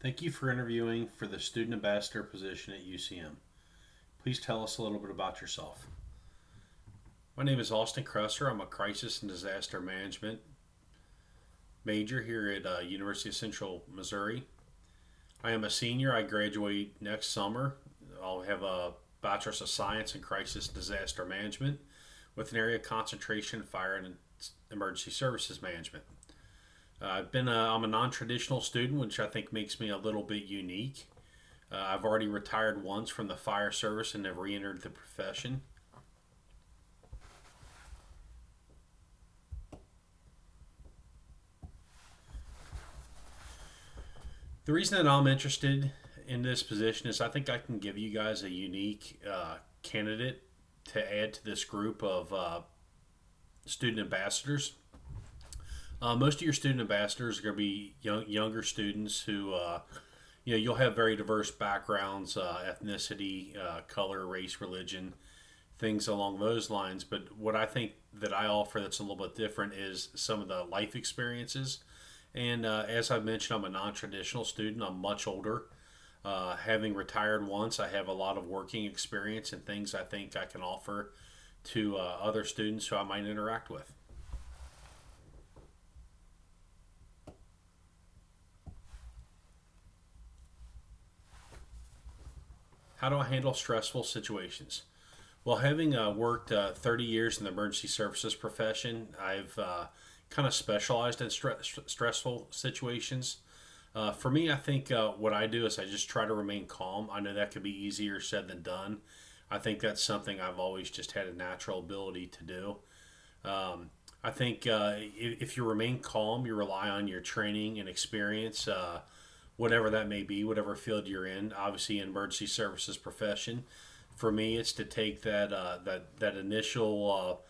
Thank you for interviewing for the student ambassador position at UCM. Please tell us a little bit about yourself. My name is Austin Cresser. I'm a crisis and disaster management major here at University of Central Missouri. I am a senior. I graduate next summer. I'll have a bachelor's of science in crisis and disaster management with an area concentration in fire and emergency services management. I'm a non-traditional student, which I think makes me a little bit unique. I've already retired once from the fire service and have re-entered the profession. The reason that I'm interested in this position is I think I can give you guys a unique candidate to add to this group of student ambassadors. Most of your student ambassadors are going to be younger students who, you'll have very diverse backgrounds, ethnicity, color, race, religion, things along those lines. But what I think that I offer that's a little bit different is some of the life experiences. And as I mentioned, I'm a non traditional student, I'm much older. Having retired once, I have a lot of working experience and things I think I can offer to other students who I might interact with. How do I handle stressful situations? Well, having worked 30 years in the emergency services profession, I've kind of specialized in stressful situations. For me, I think what I do is I just try to remain calm. I know that could be easier said than done. I think that's something I've always just had a natural ability to do. I think if you remain calm, you rely on your training and experience, whatever that may be, whatever field you're in. Obviously, in emergency services profession, for me, it's to take that initial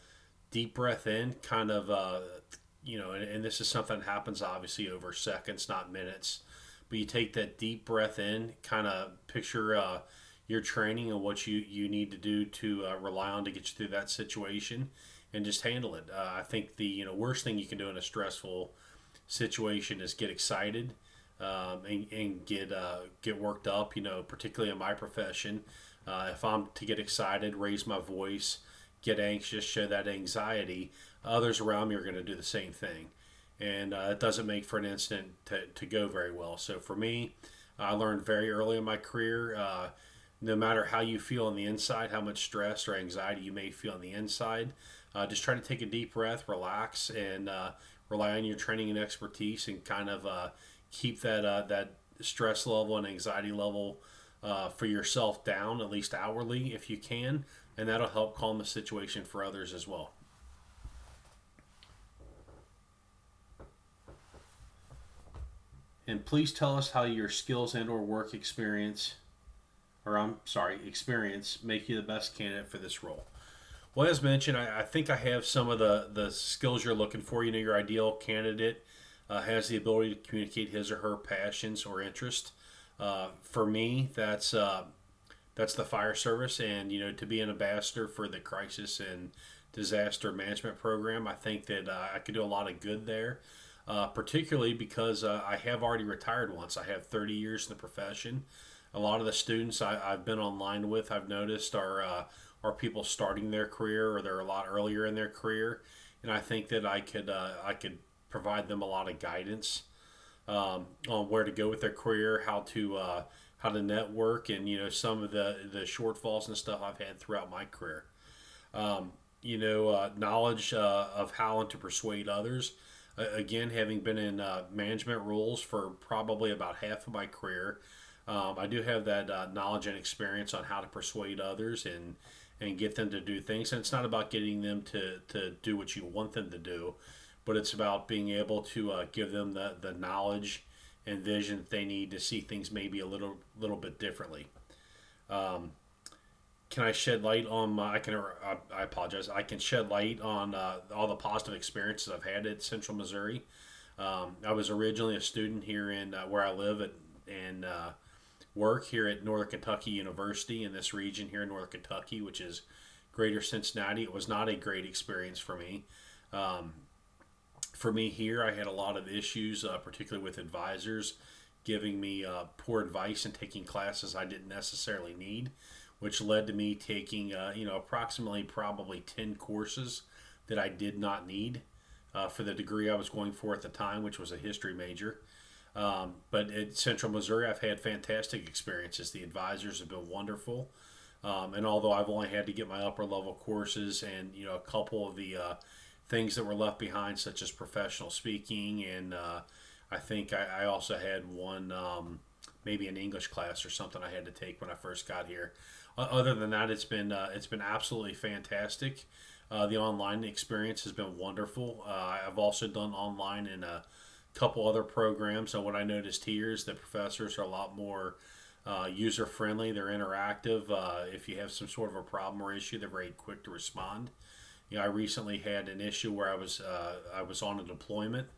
deep breath in, kind of and this is something that happens obviously over seconds, not minutes. But you take that deep breath in, kind of picture your training and what you need to do to rely on to get you through that situation, and just handle it. I think the worst thing you can do in a stressful situation is get excited and get worked up. Particularly in my profession, if I'm to get excited, raise my voice, get anxious, show that anxiety, others around me are going to do the same thing, and it doesn't make for an incident to go very well. So for me, I learned very early in my career. No matter how you feel on the inside, how much stress or anxiety you may feel on the inside, just try to take a deep breath, relax, and rely on your training and expertise, and kind of keep that stress level and anxiety level for yourself down, at least hourly if you can, and that'll help calm the situation for others as well. And please tell us how your skills and or work experience, or I'm sorry, experience make you the best candidate for this role. Well, as mentioned, I think I have some of the skills you're looking for. Your ideal candidate has the ability to communicate his or her passions or interest. For me, that's the fire service, and to be an ambassador for the crisis and disaster management program, I think that I could do a lot of good there. Particularly because I have already retired once. I have 30 years in the profession. A lot of the students I've been online with, I've noticed, are people starting their career, or they're a lot earlier in their career, and I think that I could provide them a lot of guidance on where to go with their career, how to network, and some of the shortfalls and stuff I've had throughout my career. Knowledge of how and to persuade others. Again, having been in management roles for probably about half of my career, I do have that knowledge and experience on how to persuade others and get them to do things. And it's not about getting them to do what you want them to do, but it's about being able to give them the knowledge and vision that they need to see things maybe a little bit differently. Um, can I shed light on my? I apologize. I can shed light on all the positive experiences I've had at Central Missouri. I was originally a student here in where I live and work here at Northern Kentucky University in this region here in Northern Kentucky, which is Greater Cincinnati. It was not a great experience for me. Um, for me here, I had a lot of issues, particularly with advisors, giving me poor advice and taking classes I didn't necessarily need, which led to me taking approximately probably 10 courses that I did not need for the degree I was going for at the time, which was a history major. But at Central Missouri, I've had fantastic experiences. The advisors have been wonderful. And although I've only had to get my upper level courses and a couple of the things that were left behind, such as professional speaking, and I think I also had one maybe an English class or something I had to take when I first got here. Other than that, it's been absolutely fantastic. The online experience has been wonderful. I've also done online in a couple other programs. So what I noticed here is that professors are a lot more user friendly. They're interactive. If you have some sort of a problem or issue, they're very quick to respond. I recently had an issue where I was on a deployment.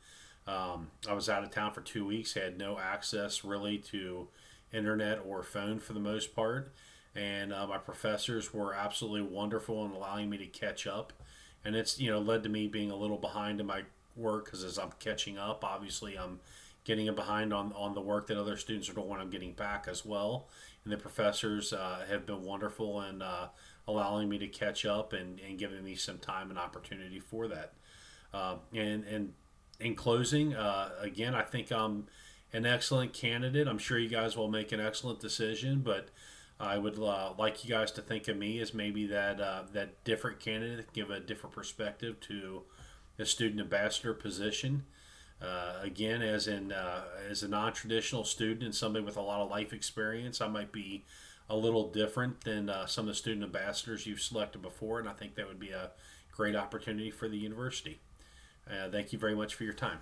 I was out of town for 2 weeks. Had no access really to internet or phone for the most part, and my professors were absolutely wonderful in allowing me to catch up. And it's led to me being a little behind in my work because as I'm catching up, obviously I'm getting behind on the work that other students are doing when I'm getting back as well. And the professors have been wonderful in allowing me to catch up and giving me some time and opportunity for that. And in closing, again, I think I'm an excellent candidate. I'm sure you guys will make an excellent decision, but I would like you guys to think of me as maybe that different candidate, give a different perspective to the student ambassador position. Again, as a non-traditional student and somebody with a lot of life experience, I might be a little different than some of the student ambassadors you've selected before, and I think that would be a great opportunity for the university. Thank you very much for your time.